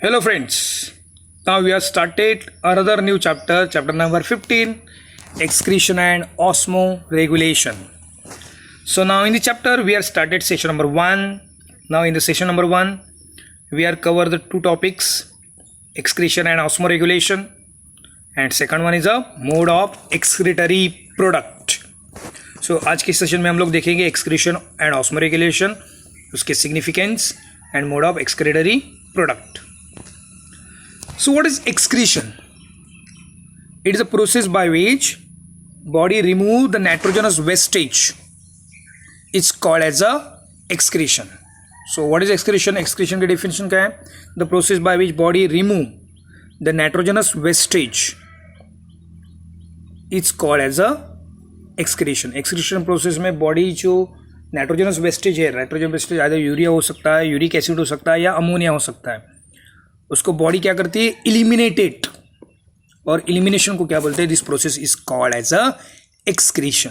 Hello friends, now we have started another new chapter, chapter number 15, excretion and osmoregulation. So now in the chapter we have started session number 1. Now in the session number 1 we are cover the two topics, excretion and osmoregulation, and second one is a mode of excretory product. So आज के session में हम लोग देखेंगे excretion and osmoregulation, उसके significance and mode of excretory product. So what is excretion? It is a process by which body remove the nitrogenous wastage. It's called as a excretion. So what is excretion? Excretion की definition क्या है? The process by which body remove the nitrogenous wastage. It's called as a excretion. Excretion process में body जो nitrogenous wastage है, nitrogen wastage either urea हो सकता है, uric acid हो सकता है या अमोनिया हो सकता है, उसको बॉडी क्या करती है? इलिमिनेटेड. और इलिमिनेशन को क्या बोलते हैं? This process is called as a excretion.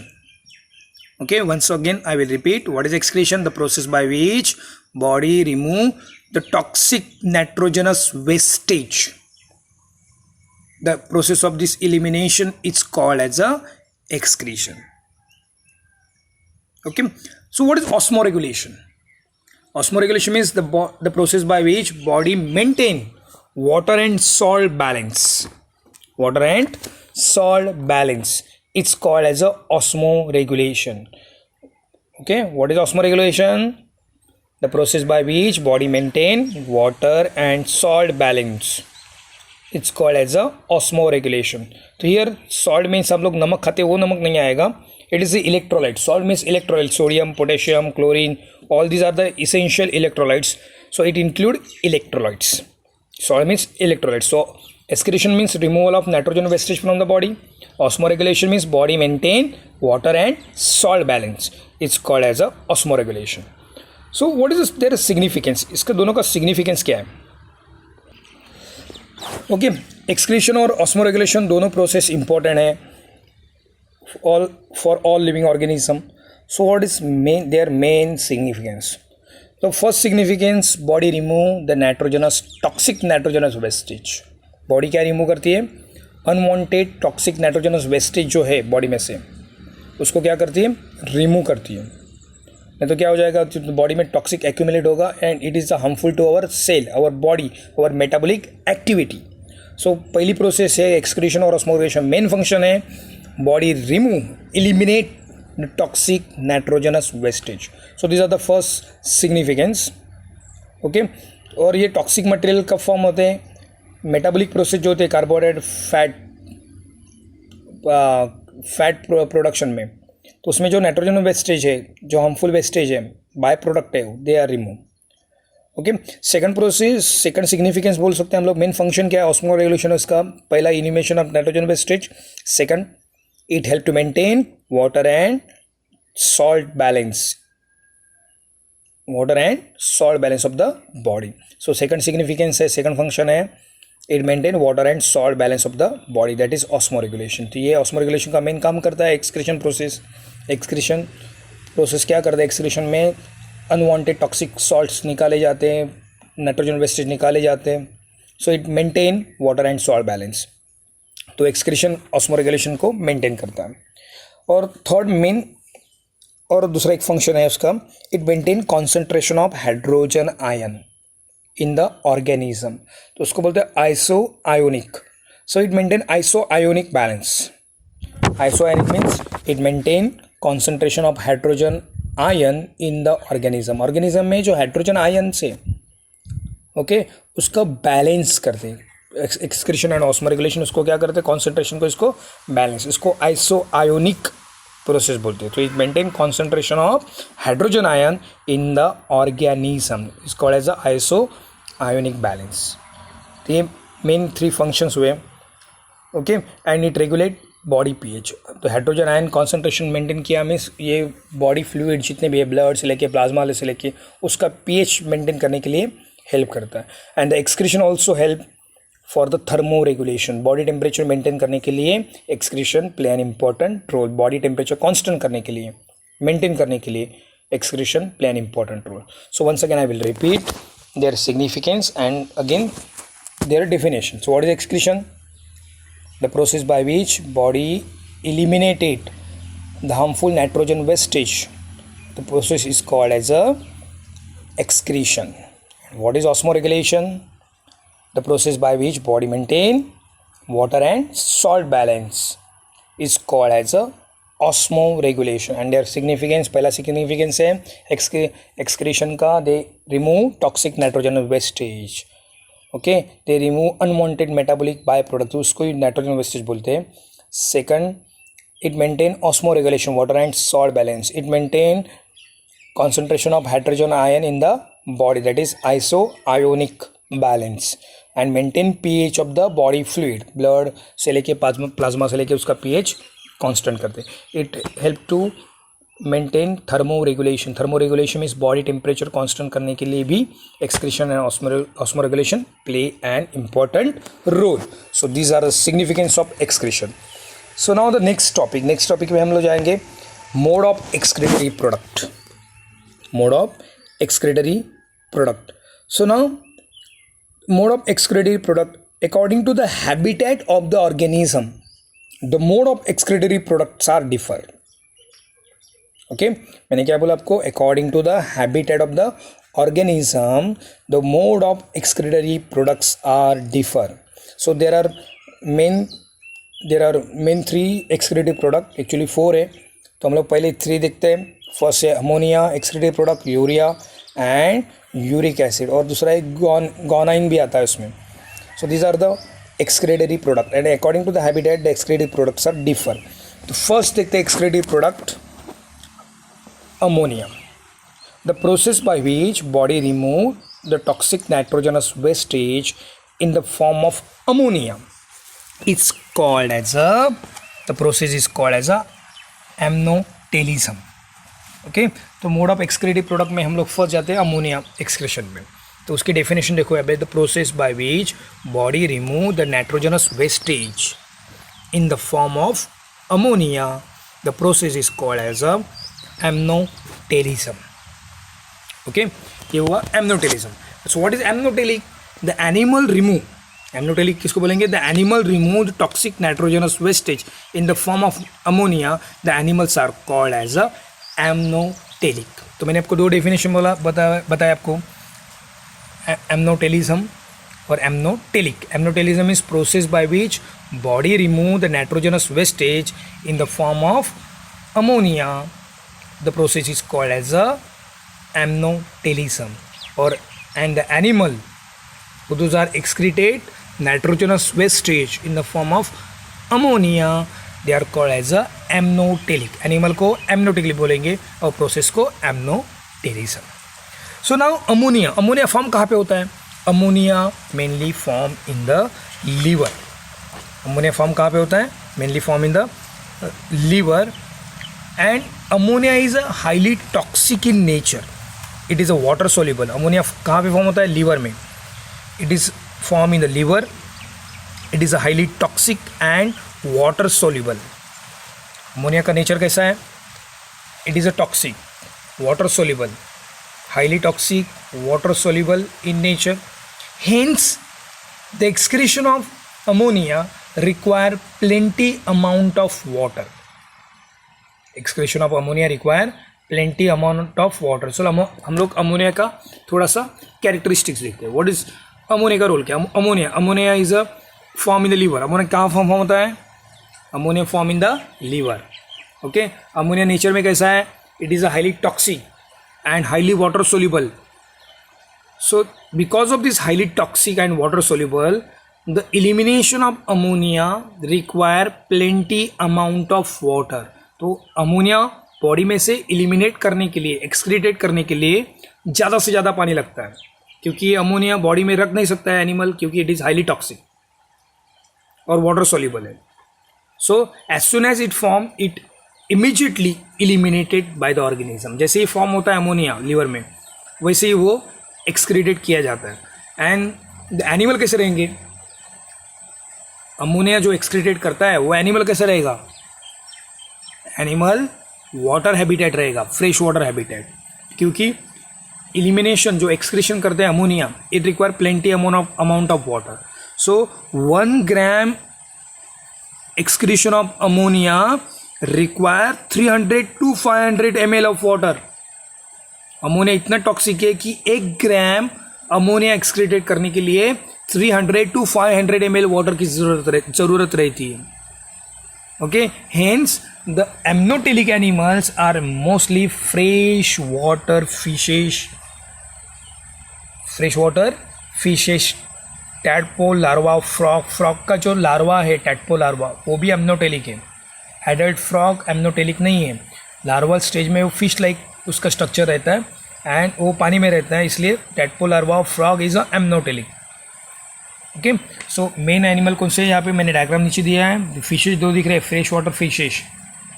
Okay, once again I will repeat. What is excretion? The process by which body remove the toxic nitrogenous wastage. The process of this elimination is called as a excretion. Okay, so what is osmoregulation? Osmoregulation means the process by which body maintain water and salt balance. Water and salt balance. It's called as a osmoregulation. Okay, what is osmoregulation? The process by which body maintain water and salt balance. It's called as a osmoregulation. तो here salt means हम लोग नमक खाते हैं, वो नमक नहीं आएगा. It is the electrolyte. Salt means electrolyte. Sodium, potassium, chlorine. All these are the essential electrolytes. So it include electrolytes. Salt means electrolytes. So excretion means removal of nitrogen wastage from the body. Osmoregulation means body maintain water and salt balance. It's called as a osmoregulation. So what is their significance? इसका दोनों का significance क्या है? Okay, excretion और osmoregulation दोनों process important है for all living organism. So what is their main significance? तो first significance, body remove the nitrogenous toxic nitrogenous wastage. Body क्या रिमूव करती है? अनवांटेड टॉक्सिक नाइट्रोजनस वेस्टेज जो है बॉडी में से, उसको क्या करती है? रिमूव करती है. नहीं तो क्या हो जाएगा? बॉडी में टॉक्सिक एक्यूमुलेट होगा and it is harmful to our cell, our body, our metabolic activity. So पहली प्रोसेस है एक्सक्रीशन और ऑस्मोरेगुलेशन. मेन फंक्शन है body remove, eliminate the toxic nitrogenous wastage. So this are the first significance. Okay, और ये toxic material कब form होते हैं? Metabolic process जो होते हैं कार्बोहाइड्रेट फैट प्रोडक्शन में, तो उसमें जो नाइट्रोजन वेस्टेज है, जो हार्मफुल वेस्टेज है, बाय प्रोडक्ट है, they are remove. Okay, second process, second significance बोल सकते हैं हम लोग. मेन फंक्शन क्या है ऑस्मोरेगुलेशन? उसका पहला elimination of nitrogen wastage. Second, it help to maintain water and salt balance. Water and salt balance of the body. So second significance है, सेकंड फंक्शन है, it maintain water and salt balance of the body, that is osmoregulation. तो ये osmoregulation का main काम करता है excretion process. Excretion process क्या करता है? एक्सक्रीशन में अनवांटेड टॉक्सिक सॉल्ट्स निकाले जाते हैं, नाइट्रोजन वेस्टेज निकाले जाते हैं. So it maintain water and salt balance. तो एक्सक्रीशन ऑस्मोरेगुलेशन को मेंटेन करता है. और थर्ड मेन और दूसरा एक फंक्शन है उसका, it maintain concentration of hydrogen ion in the organism. तो उसको बोलते हैं iso ionic. So it maintain iso ionic balance. Iso ionic means it maintain concentration of hydrogen ion in the organism. Organism में जो hydrogen ion से okay उसका balance करते हैं. एक्सक्रीशन एंड ऑस्मोरेगुलेशन उसको क्या करते हैं? कॉन्सेंट्रेशन को इसको बैलेंस, इसको आइसो आयोनिक प्रोसेस बोलते हैं. तो it maintain concentration of hydrogen ion in the organism, is called as a iso ionic balance. तो ये मेन थ्री फंक्शंस हुए. Okay, and it regulate body pH. तो हाइड्रोजन आयन कॉन्सेंट्रेशन मेंटेन किया means ये body fluid जितने भी है, blood से लेके प्लाज्मा से लेके, उसका पीएच मेंटेन करने के लिए हेल्प करता है. And the excretion also help for the thermoregulation. Body temperature maintain करने के लिए excretion play an important role. Body temperature constant करने के लिए, मेंटेन करने के लिए excretion play an important role. So once again I will repeat their significance and again their definition. So what is excretion? The process by which body eliminated the harmful nitrogen wastage. The process is called as a excretion. What is osmoregulation? The process by which body maintain water and salt balance is called as a osmoregulation. And their significance, पहला significance है excretion का, they remove toxic nitrogen wastage. Okay, they remove unwanted metabolic byproduct, उसको nitrogen wastage बोलते हैं. Second, it maintain osmoregulation, water and salt balance. It maintain concentration of hydrogen ion in the body, that is iso-ionic balance, and maintain pH of the body fluid, blood से लेके plasma से लेके उसका pH constant करते. It help to maintain thermoregulation. Thermoregulation means body temperature constant करने के लिए भी excretion and osmoregulation play an important role. So these are the significance of excretion. So now the next topic में हम लोग जाएंगे mode of excretory product. Mode of excretory product. So now mode of excretory product, according to the habitat of the organism, the mode of excretory products are differ. Okay, मैंने क्या बोला आपको? According to the habitat of the organism, the mode of excretory products are differ. So there are main 3 excretory product, actually 4 है, तो हम लोग पहले 3 देखते हैं. फर्स्ट है ammonia excretory product, urea and uric acid, और दूसरा एक गोनाइन भी आता है उसमें. So these are the excretory product, and according to the habitat the excretory products are differ. तो first देखते हैं excretory product ammonia. The process by which body remove the toxic nitrogenous wastage in the form of ammonia is called as a, the process is called as a amnotelism. Okay, तो mode of excretive product में हम लोग first जाते हैं ammonia excretion में. तो उसकी definition देखो, about the process by which body remove the nitrogenous wastage in the form of ammonia, the process is called as a ammonotelism. Okay, ये हुआ ammonotelism. So what is ammonotelic? The animal remove, ammonotelic किसको बोलेंगे? The animal remove the toxic nitrogenous wastage in the form of ammonia, the animals are called as a ammonotelic. तो मैंने आपको 2 definition बताया आपको, ammonotelism और ammonotelic. एमनोटेलिज्म is process by which body remove the nitrogenous wastage in the form of ammonia, the process is called as a ammonotelism. और and the animal those are excreted nitrogenous wastage in the form of ammonia, they are called as a amnotelic. Animal को ammonotelic बोलेंगे और process को ammonotelism. So now ammonia form कहाँ पे होता है? Ammonia mainly form in the liver. Ammonia form कहाँ पे होता है? Mainly form in the liver. And ammonia is a highly toxic in nature. It is a water soluble. Ammonia कहाँ पे फॉर्म होता है? लीवर में. It is formed in the liver. It is a highly toxic and water soluble. Ammonia का nature कैसा है? It is a toxic, water soluble, highly toxic, water soluble in nature. Hence, the excretion of ammonia require plenty amount of water. Excretion of ammonia require plenty amount of water. So हम लोग ammonia का थोड़ा सा characteristics देखते हैं. What is ammonia का role क्या? Ammonia is a form in the liver. Ammonia कहाँ फॉर्म होता है? Ammonia form in the liver. Okay, ammonia nature में कैसा है? It is a highly toxic and highly water soluble. So because of this highly toxic and water soluble, the elimination of ammonia require plenty amount of water. तो ammonia body में से eliminate करने के लिए, एक्सक्रीटेट करने के लिए ज़्यादा से ज़्यादा पानी लगता है, क्योंकि ये अमोनिया बॉडी में रख नहीं सकता है एनिमल, क्योंकि इट इज़ हाईली टॉक्सिक और वाटर सोल्यूबल है. So as soon as it form, it immediately eliminated by the organism. जैसे ही फॉर्म होता है अमोनिया लीवर में, वैसे ही वो एक्सक्रीटेड किया जाता है. एंड द एनिमल कैसे रहेंगे? अमोनिया जो एक्सक्रीटेड करता है वो एनिमल कैसे रहेगा? एनिमल वाटर हैबिटेट रहेगा, फ्रेश वाटर हैबिटेट, क्योंकि इलिमिनेशन जो एक्सक्रीशन करते हैं ammonia, it require plenty amount of water. So 1 gram excretion of ammonia require 300 to 500 ml of water. Ammonia इतना टॉक्सिक है कि 1 ग्राम अमोनिया एक्सक्रीटेड करने के लिए 300 to 500 ml वाटर की जरूरत रहती है. Okay, hence the amniotic animals are mostly freshwater fishes, tadpole larva, frog का जो लार्वा है tadpole लार्वा वो भी amniotic है. एडल्ट फ्रॉग amniotic नहीं है. लार्वल स्टेज में वो फिश लाइक उसका स्ट्रक्चर रहता है एंड वो पानी में रहता है, इसलिए tadpole larva of frog is a amniotic. Okay, so main animal कौन से यहाँ पे मैंने डायग्राम नीचे दिया है. फिशेज दो दिख रहे हैं, fresh water fishes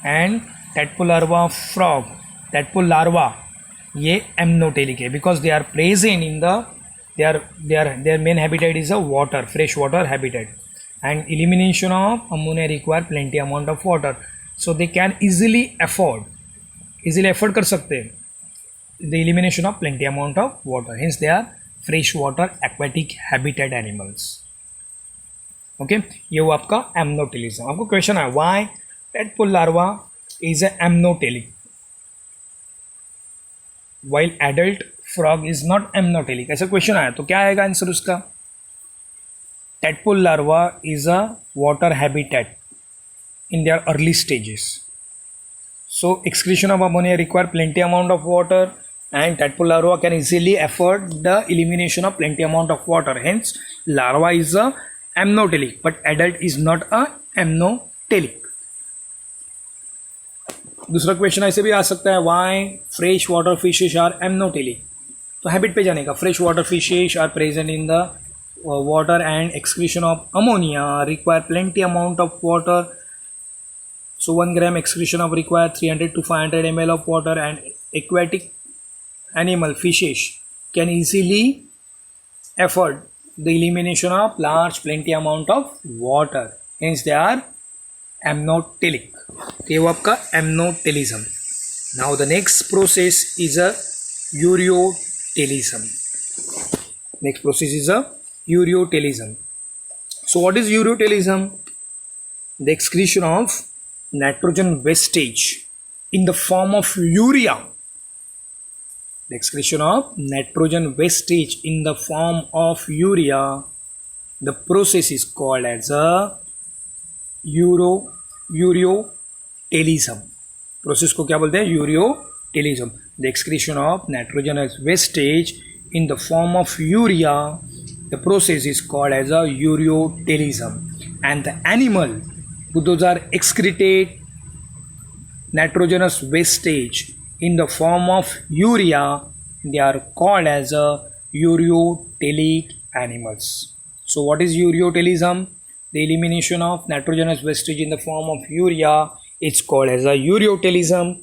and tadpole larva of frog. tadpole larva ये amniotic है because they are present in the their main habitat is a water, fresh water habitat, and elimination of ammonia require plenty amount of water, so they can easily afford कर सकते हैं the elimination of plenty amount of water, hence they are freshwater aquatic habitat animals. Okay, ये वो आपका amniotilism. आपको question है why tadpole larva is a amniotic while adult frog is not amniotic. ऐसा question आया तो क्या आएगा आंसर उसका. tadpole larva is a water habitat in their early stages, so excretion of ammonia require plenty amount of water and tadpole larva can easily afford the elimination of plenty amount of water, hence larva is a amniotic but adult is not a amniotic. दूसरा question ऐसे भी आ सकता है why fresh water fishes are amniotic. तो habit पे जाने का. Fresh water fishes are present in the water and excretion of ammonia require plenty amount of water. So 1 gram excretion of require 300 to 500 ml of water, and aquatic animal fishes can easily afford the elimination of large plenty amount of water, hence they are amniotic. ये वो आपका amniotilism. Now the next process is a ureotelism. Next process is a ureotelism. So what is ureotelism? The excretion of nitrogen wastage in the form of urea. The excretion of nitrogen wastage in the form of urea. The process is called as a ureotelism. Process को क्या बोलते हैं? ureotelism. The excretion of nitrogenous wastage in the form of urea. The process is called as a ureotelism. And the animal who those are excreted nitrogenous wastage in the form of urea, they are called as a ureotelic animals. So what is ureotelism? The elimination of nitrogenous wastage in the form of urea is called as a ureotelism,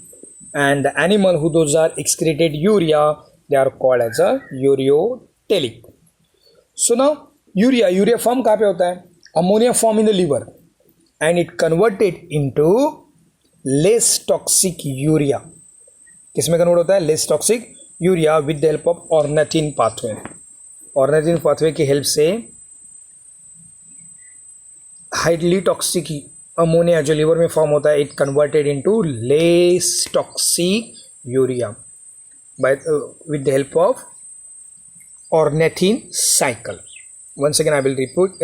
and the animal who those are excreted urea, they are called as a ureotelic. So now urea form कहाँ पे होता है? Ammonia form in the liver and it converted into less toxic urea. किसमें convert होता है? Less toxic urea with the help of ornithine pathway. Ornithine pathway की help से highly toxic ammonia जो लिवर में फॉर्म होता है it converted into less toxic urea by with the help of ornithine cycle. Once again I will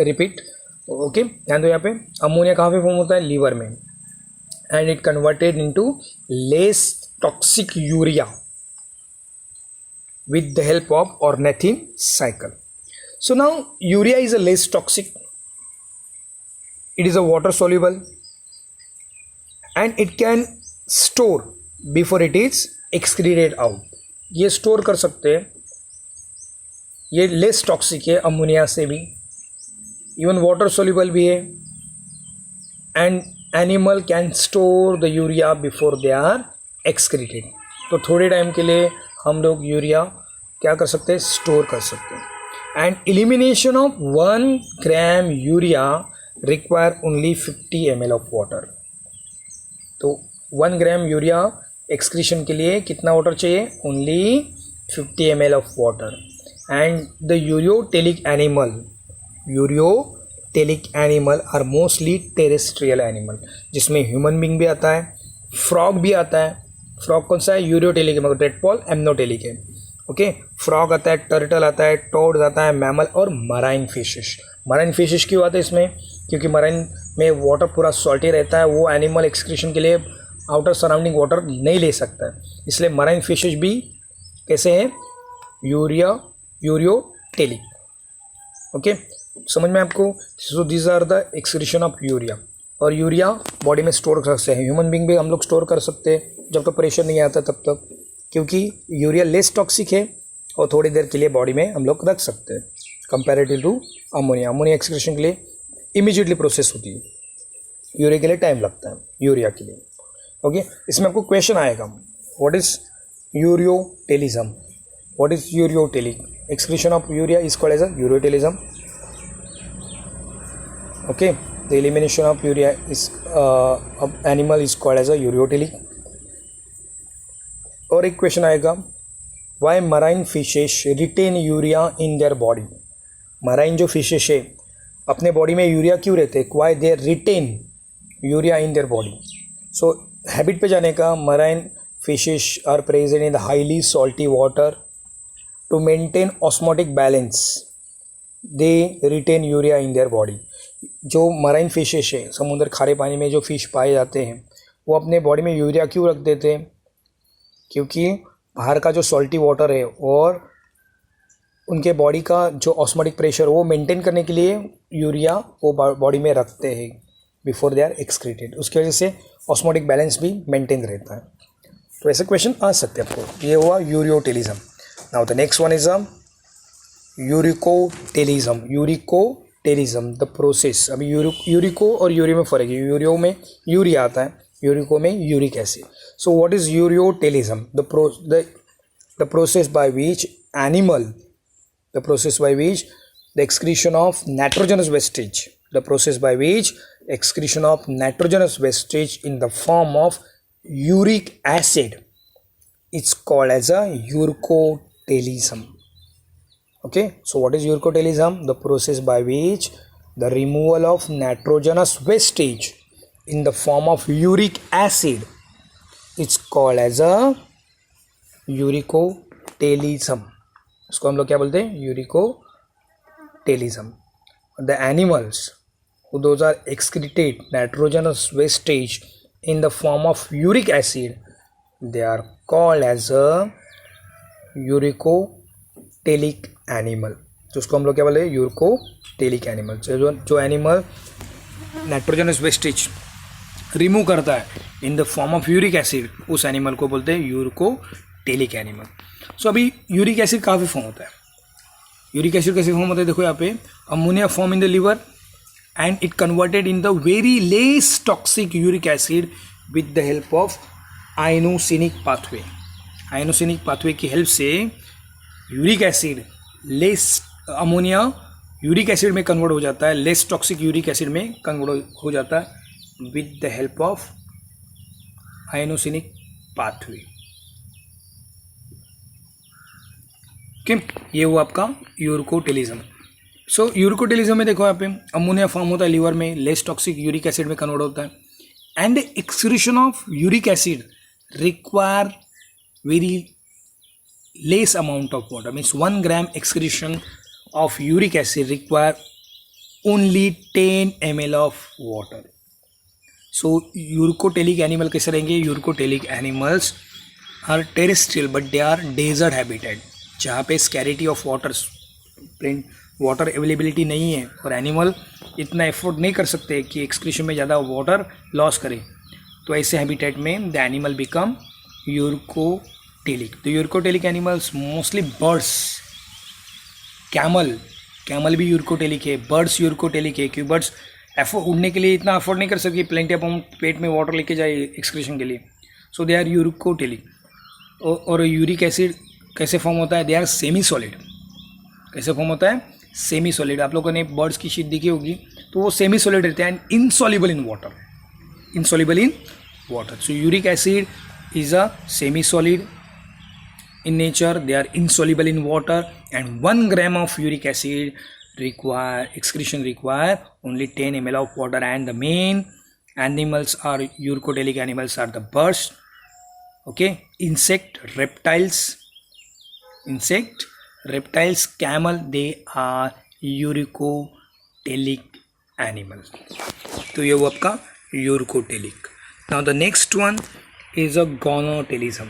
repeat. Okay, ध्यान दो. यहाँ पे अमोनिया कहाँ पे फॉर्म होता है? लीवर में. And it converted into less toxic urea with the help of ornithine cycle. So now urea is a less toxic, it is a water soluble and it can store before it is excreted out. ये store कर सकते हैं. ये less toxic है ammonia से भी, even water soluble भी है, and animal can store the urea before they are excreted. तो थोड़े टाइम के लिए हम लोग यूरिया क्या कर सकते हैं? स्टोर कर सकते हैं. And elimination of 1 gram urea require only 50 ml of water. तो 1 gram यूरिया एक्सक्रीशन के लिए कितना वाटर चाहिए? Only 50 ml of water. And the ureotelic animal ureotelic animal are mostly terrestrial animal, जिसमें ह्यूमन बींग भी आता है, फ्रॉग भी आता है. फ्रॉग कौन सा है? यूरियोटेलिक है, मगर रेडपॉल एमनोटेलिक है. ओके, फ्रॉग आता है, टर्टल आता है, टोड आता है, मैमल और मराइन फिशेस. मराइन फिशेस क्यों आता है इसमें? क्योंकि मराइन में वाटर पूरा सॉल्टी रहता है, वो एनिमल एक्सक्रीशन के लिए आउटर सराउंडिंग वाटर नहीं ले सकता है, इसलिए मराइन फिशेस भी कैसे हैं? यूरियोटेलिक. ओके, समझ में आपको? So these are the excretion of urea. और यूरिया बॉडी में स्टोर कर सकते हैं, ह्यूमन बींग भी हम लोग स्टोर कर सकते हैं जब तक प्रेशर नहीं आता तब तक, क्योंकि यूरिया लेस टॉक्सिक है और थोड़ी देर के लिए बॉडी में हम लोग रख सकते हैं comparative to ammonia. Ammonia excretion के लिए इमीडिएटली प्रोसेस होती है, यूरिया के लिए टाइम लगता है, यूरिया के लिए. ओके, इसमें आपको क्वेश्चन आएगा, what is ureotelism? What is ureotelic? Excretion of urea is called as a ureotelism. Okay, the elimination of urea is of animal is called as a ureotelic. और एक question आएगा, why marine fishes retain urea in their body? Marine जो fishes है अपने body में urea क्यों रहते हैं? Why they retain urea in their body? So habit पे जाने का, marine fishes are present in the highly salty water to maintain osmotic balance. They retain urea in their body. जो मराइन फिशेस है, समुद्र खारे पानी में जो फिश पाए जाते हैं, वो अपने बॉडी में यूरिया क्यों रख देते हैं? क्योंकि बाहर का जो सॉल्टी वाटर है और उनके बॉडी का जो ऑस्मोटिक प्रेशर वो मेंटेन करने के लिए यूरिया वो बॉडी में रखते हैं बिफोर दे आर एक्सक्रीटेड. उसकी वजह से ऑस्मोटिक बैलेंस भी मेंटेन रहता है. तो ऐसे क्वेश्चन आ सकते हैं आपको. ये हुआ ureotelism. Now the next one is a uricotelism. Uricotelism the process. अभी यूरिको और यूरियो में फ़र्क है. यूरियो में यूरिया आता है, यूरिको में uric acid. So what is ureotelism? The process by which the excretion of nitrogenous wastage, the process by which excretion of nitrogenous wastage in the form of uric acid, it's called as a uricotelism. Okay, so what is uricotelism? The process by which the removal of nitrogenous wastage in the form of uric acid, it's called as a uricotelism. इसको हम लोग क्या बोलते हैं? Uricotelism. The animals who those are excreted nitrogenous wastage in the form of uric acid, they are called as a uricotelic animal. तो उसको हम लोग क्या बोलते हैं? Uricotelic animal. जो एनिमल नाइट्रोजनस वेस्टेज रिमूव करता है इन the form of uric acid, उस एनिमल को बोलते हैं यूरिकोटेलिक एनिमल. सो अभी यूरिक एसिड काफ़ी फॉर्म होता है. यूरिक एसिड कैसे फॉर्म होता है? देखो यहाँ पे, ammonia form in the liver and it converted in the very less toxic uric acid with the help of inosinic pathway. Inosinic pathway की हेल्प से uric acid less ammonia uric acid में convert हो जाता है, less toxic uric acid में convert हो जाता है with the help of inosinic pathway. Okay, ये हुआ आपका यूरिकोटेलिज्म. सो यूरिकोटेलिज्म में देखो यहाँ पे अमोनिया फॉर्म होता है लिवर में, लेस टॉक्सिक यूरिक एसिड में कन्वर्ट होता है, and excretion of uric acid require very less amount of water. Means 1 gram excretion of uric acid require only 10 ml of water. So uricotelic animal कैसे रहेंगे? Uricotelic animals are terrestrial but they are desert habitat, जहाँ पे स्कैरिटी of water availability नहीं है और animal इतना afford नहीं कर सकते कि एक्सक्रीशन में ज़्यादा वाटर लॉस करे. तो ऐसे हैबिटेट में द एनिमल बिकम यूरिकोटेलिक. तो uricotelic animals mostly birds, camel भी यूरिकोटेलिक है, बर्ड्स यूरिकोटेलिक है क्योंकि बर्ड्स उड़ने के लिए इतना अफोर्ड नहीं कर सकती प्लेंटी ऑफ पेट में वाटर लेके जाए एक्सक्रीशन के लिए. So they are uricotelic. और यूरिक एसिड कैसे फॉर्म होता है? They are semi solid. कैसे फॉर्म होता है? Semi solid. आप लोगों ने बर्ड्स की शीट देखी होगी, तो वो सेमी सॉलिड रहते हैं and insoluble in water. So uric acid is a semi solid in nature, they are insoluble in water, and 1 gram of uric acid excretion require only 10 ml of water, and the main animals are uricotelic animals are the birds, okay, reptiles, camel, they are uricotelic animals. तो ये वो आपका uricotelic. Now the next one is a gonotelism.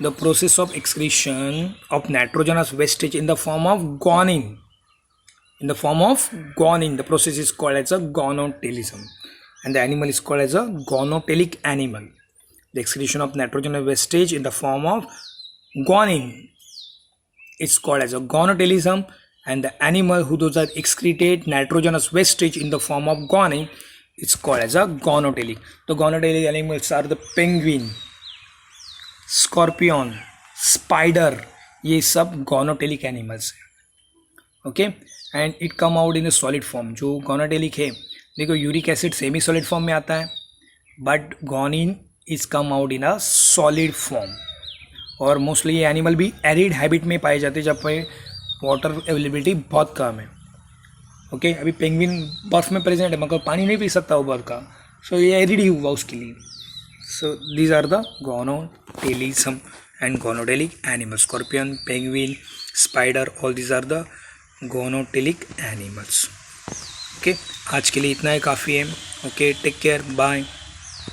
The process of excretion of nitrogenous wastage in the form of guanine. The process is called as a gonotelism, and the animal is called as a gonotelic animal. The excretion of nitrogenous wastage in the form of guanine is called as a gonotelism, and the animal who does not excretate nitrogenous wastage in the form of guanine is called as a gonotelic. The gonotelic animals are the penguin, scorpion, spider, ये सब गोनोटेलिक animals हैं, okay. And it come out in the solid form. जो गोनोटेलिक है, देखो uric acid semi solid form में आता है, but गोनिन is come out in a solid form. और मोस्टली ये एनिमल भी एरिड हैबिट में पाए जाते हैं जब पे वाटर अवेलेबिलिटी बहुत कम है, ओके. अभी पेंगुइन बर्फ में प्रेजेंट है मगर पानी नहीं पी सकता वो बर्फ का, सो ये एरिड ही हुआ उसके लिए. So these are the gonotelism and gonotelic animals. Scorpion, penguin, spider, all these are the gonotelic animals. Okay, आज के लिए इतना ही काफ़ी है. Okay, take care, bye.